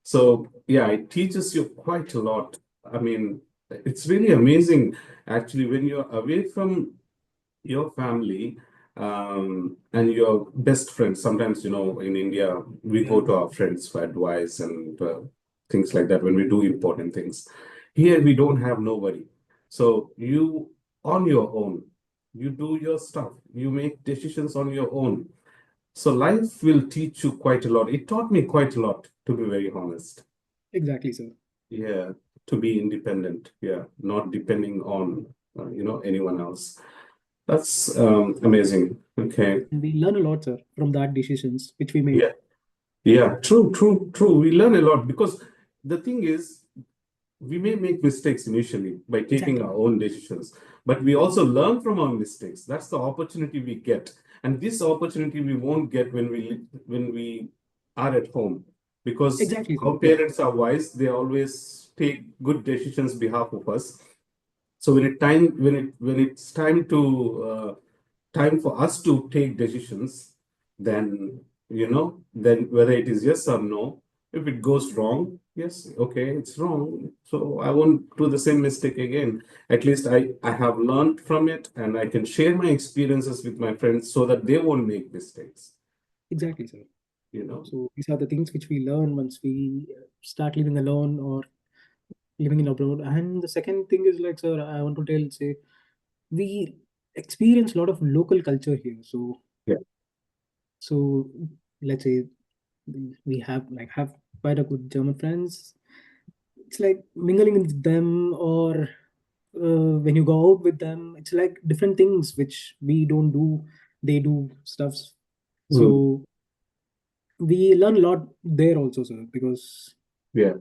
A: So yeah, it teaches you quite a lot. I mean, it's really amazing actually when you're away from your family, and your best friends. Sometimes, in India, we go
B: yeah,
A: to our friends for advice and things like that when we do important things. Here, we don't have nobody. So you, on your own, you do your stuff, you make decisions on your own. So life will teach you quite a lot. It taught me quite a lot, to be very honest.
B: exactly, sir.
A: Yeah, to be independent. Yeah, not depending on anyone else. That's amazing. Okay.
B: And we learn a lot, sir, from that decisions which we
A: Yeah.
B: make.
A: Yeah. True. True. True. We learn a lot because the thing is, we may make mistakes initially by taking
B: Exactly,
A: our own decisions, but we also learn from our mistakes. That's the opportunity we get, and this opportunity we won't get when we are at home, because
B: exactly, sir.
A: our parents are wise. They always take good decisions behalf of us. So when it's time for us to take decisions, then then whether it is yes or no, if it goes wrong, yes, okay, it's wrong. So I won't do the same mistake again. At least I have learned from it, and I can share my experiences with my friends so that they won't make mistakes.
B: Exactly, sir.
A: You know?
B: So these are the things which we learn once we start living alone or living in abroad. And the second thing is like, sir, I want to tell, say, we experience a lot of local culture here.
A: Yeah.
B: So let's say we have quite a good German friends. It's like mingling with them, or when you go out with them, it's like different things which we don't do. They do stuffs.
A: Mm.
B: So we learn a lot there also, sir. Because
A: Yeah.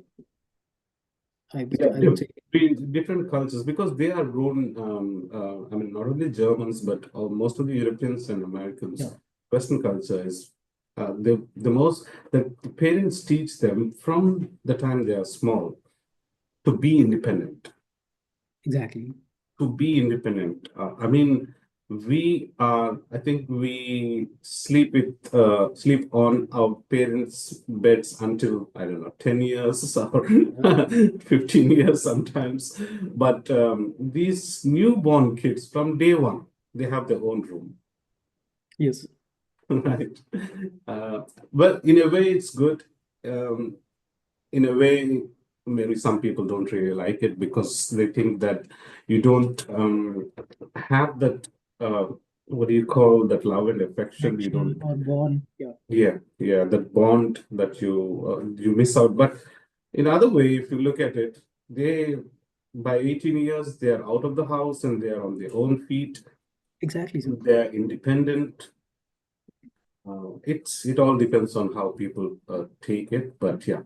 A: Yeah,
B: I would say,
A: different cultures because they are grown. I mean, not only Germans but most of the Europeans and
B: yeah,
A: Americans. Western culture is the parents teach them from the time they are small to be independent.
B: exactly,
A: To be independent. I mean, I think we sleep on our parents' beds until, I don't know, 10 years or 15 years sometimes. But these newborn kids from day one, they have their own room,
B: yes,
A: right? Uh, well, in a way, it's good. Um, in a way, maybe some people don't really like it because they think that you don't have that, what do you call that, love and affection. You
B: action
A: don't,
B: or born, yeah,
A: yeah, that bond that you miss out. But in other way, if you look at it, they by 18 years they are out of the house and they are on their own feet.
B: exactly, sir,
A: They're independent. It all depends on how people take it, but yeah,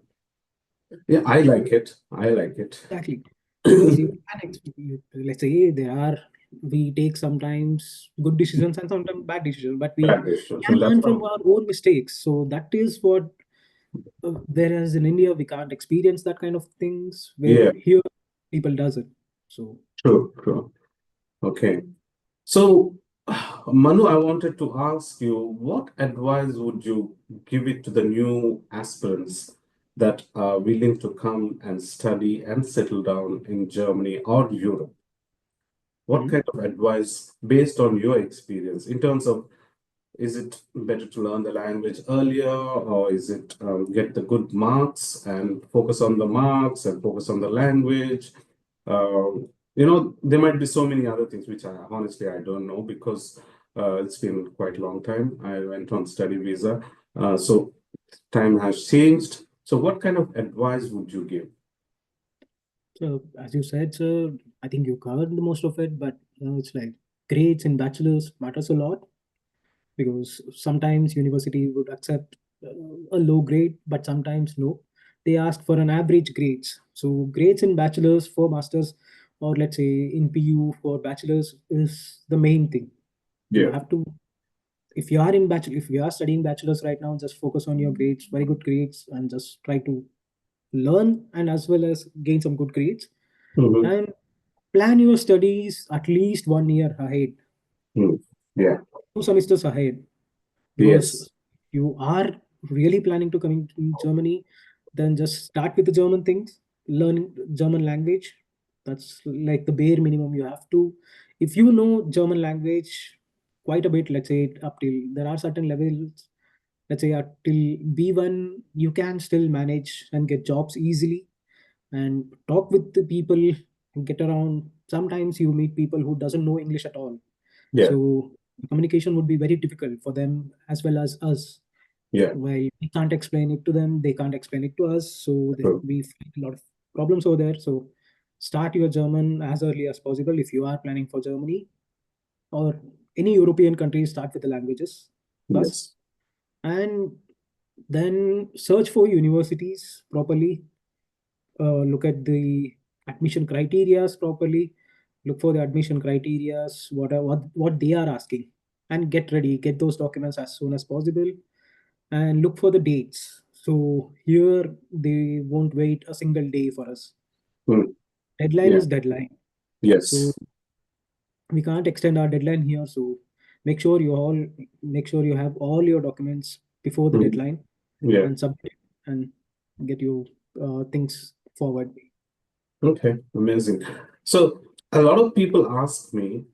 A: I like it. I like it.
B: exactly. Because you can let's say there are we take sometimes good decisions and sometimes bad decisions, but we
A: Bad decisions.
B: can
A: And that's
B: learn
A: what,
B: from our own mistakes. So that is what, whereas in India we can't experience that kind of things, where
A: yeah,
B: here people does it. So
A: true, true. Okay. So, Manu, I wanted to ask you, what advice would you give it to the new aspirants that are willing to come and study and settle down in Germany or Europe? What
B: mhm.
A: kind of advice, based on your experience, in terms of, is it better to learn the language earlier, or is it get the good marks and focus on the marks and focus on the language? There might be so many other things which I don't know, because it's been quite a long time. I went on study visa, so time has changed. So, what kind of advice would you give?
B: So as you said, sir, I think you covered the most of it, but it's like grades in bachelor's matters a lot, because sometimes university would accept a low grade, but sometimes no. They ask for an average grades. So grades in bachelor's for masters, or let's say in PU for bachelor's, is the main thing. You
A: Yeah.
B: have to, if you are in bachelor, if you are studying bachelor's right now, just focus on your grades, very good grades, and just try to learn and as well as gain some good grades,
A: Hmm.
B: and plan your studies at least 1 year ahead,
A: Yeah.
B: 2 semesters ahead,
A: Yes.
B: because you are really planning to come to Germany, then just start with the German things, learn German language. That's like the bare minimum you have to. If you know German language quite a bit, let's say up till there are certain levels, let's say up till B1, you can still manage and get jobs easily and talk with the people, get around. Sometimes you meet people who doesn't know English at all,
A: Yeah.
B: so communication would be very difficult for them as well as us.
A: Yeah.
B: While we can't explain it to them, they can't explain it to us, so
A: True.
B: we find a lot of problems over there. So start your German as early as possible if you are planning for Germany or any European country. Start with the languages first,
A: Yes.
B: and then search for universities properly. Look at the admission criterias properly. Look for the admission criterias, what they are asking, and get ready, get those documents as soon as possible, and look for the dates. So here they won't wait a single day for us.
A: Mm.
B: Deadline
A: Yeah.
B: is deadline. So
A: Yes.
B: we can't extend our deadline here. So make sure you have all your documents before the
A: Mm.
B: deadline,
A: Yeah.
B: and submit and get your things forward.
A: Okay, amazing. So a lot of people ask me,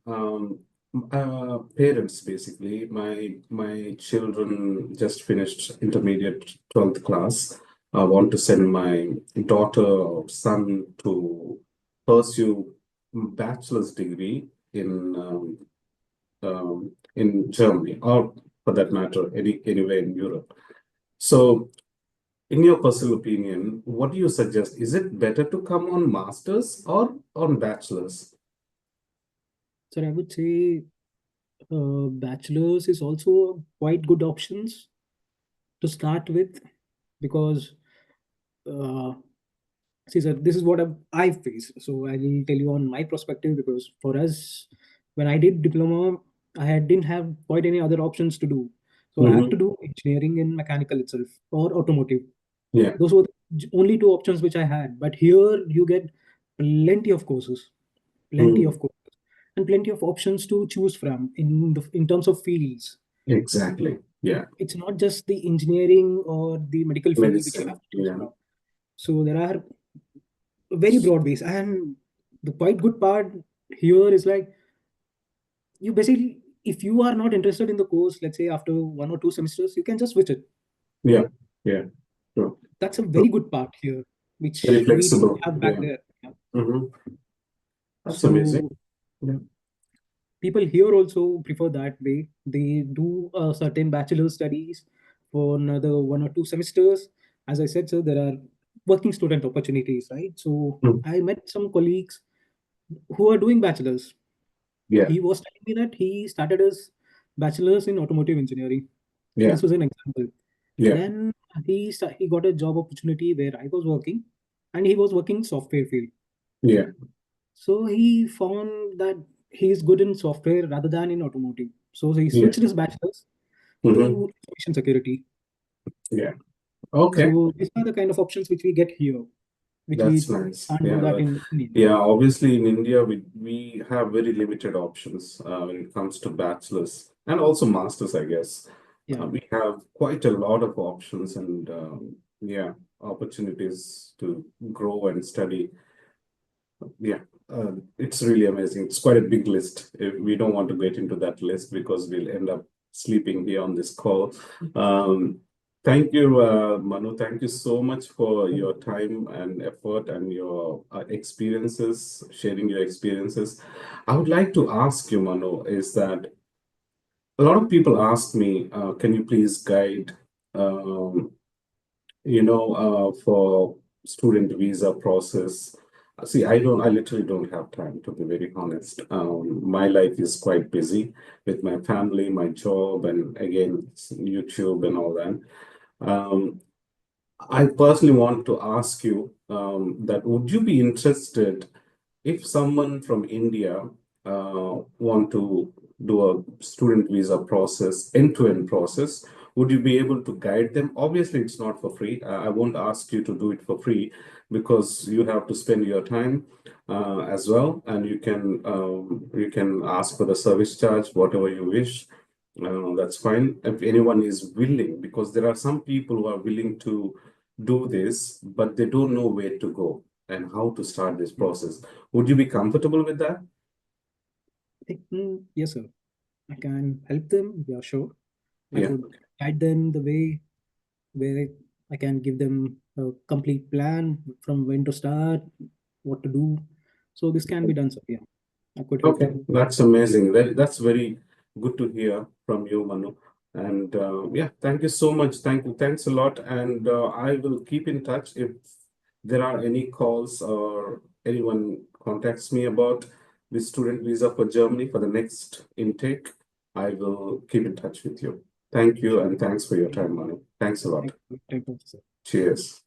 A: parents basically, my children just finished intermediate 12th class. I want to send my daughter or son to pursue bachelor's degree in Germany, or for that matter, anywhere in Europe. So in your personal opinion, what do you suggest? Is it better to come on masters or on bachelors?
B: So I would say bachelor's is also quite good options to start with, because uh, see sir, this is what I face. So I will tell you on my perspective, because for us, when I did diploma, didn't have quite any other options to do. So I have to
A: Hmm.
B: do engineering in mechanical itself or automotive.
A: Yeah.
B: Those were the only two options which I had. But here you get plenty of courses, plenty
A: Mm.
B: of courses, and plenty of options to choose from in terms of fields.
A: Exactly. Yeah.
B: It's not just the engineering or the medical field which you have
A: Medicine.
B: to choose
A: Yeah.
B: from. So there are very broad ways, and the quite good part here is like, you basically, if you are not interested in the course, let's say after 1 or 2 semesters, you can just switch it.
A: Yeah. Yeah. True.
B: That's a
A: True.
B: very good part here,
A: Very
B: which we didn't
A: flexible.
B: have back
A: Yeah.
B: there. Yeah.
A: Hmm. That's amazing.
B: So
A: Yeah.
B: people here also prefer that way. They do certain bachelor studies for another 1 or 2 semesters. As I said, so there are working student opportunities, right? So
A: Mm.
B: I met some colleagues who are doing bachelors.
A: Yeah.
B: He was telling me that he started his bachelor's in automotive engineering.
A: Yeah.
B: This was an example.
A: Yeah.
B: Then he got a job opportunity where I was working, and he was working software field.
A: Yeah.
B: So he found that he's good in software rather than in automotive. So he
A: Yeah.
B: switched his bachelor's
A: Mm-hmm.
B: to information security.
A: Yeah. Okay.
B: So these are the kind of options which we get here, which
A: That's
B: we
A: nice.
B: can't do
A: Yeah.
B: that in India.
A: Yeah. Obviously, in India, we have very limited options when it comes to bachelor's and also masters, I guess.
B: Yeah.
A: We have quite a lot of options and yeah, opportunities to grow and study. Yeah, it's really amazing. It's quite a big list. We don't want to get into that list because we'll end up sleeping here on this call. Thank you, Manu. Thank you so much for your time and effort and your experiences, sharing your experiences. I would like to ask you, Manu, is that a lot of people ask me, can you please guide, um, for student visa process. See, I literally don't have time, to be very honest. My life is quite busy with my family, my job, and again, YouTube and all that. Um, I personally want to ask you that would you be interested if someone from India want to do a student visa process, end-to-end process, would you be able to guide them? Obviously, it's not for free. I won't ask you to do it for free because you have to spend your time as well, and you can ask for the service charge, whatever you wish. That's fine. If anyone is willing, because there are some people who are willing to do this, but they don't know where to go and how to start this process. Would you be comfortable with that?
B: Yes, sir. I can help them. Yeah, sure. I
A: Yeah.
B: could guide them the way where I can give them a complete plan from when to start, what to do. So this can be done, sir. Yeah, I could help
A: Okay,
B: them.
A: that's amazing. That's very good to hear from you, Manu. And yeah, thank you so much. Thanks a lot. And I will keep in touch if there are any calls or anyone contacts me about the student visa for Germany for the next intake. I will keep in touch with you. Thank you,
B: Sure.
A: and thanks for your time, Manu. Thanks a lot.
B: Thank you, sir.
A: Cheers.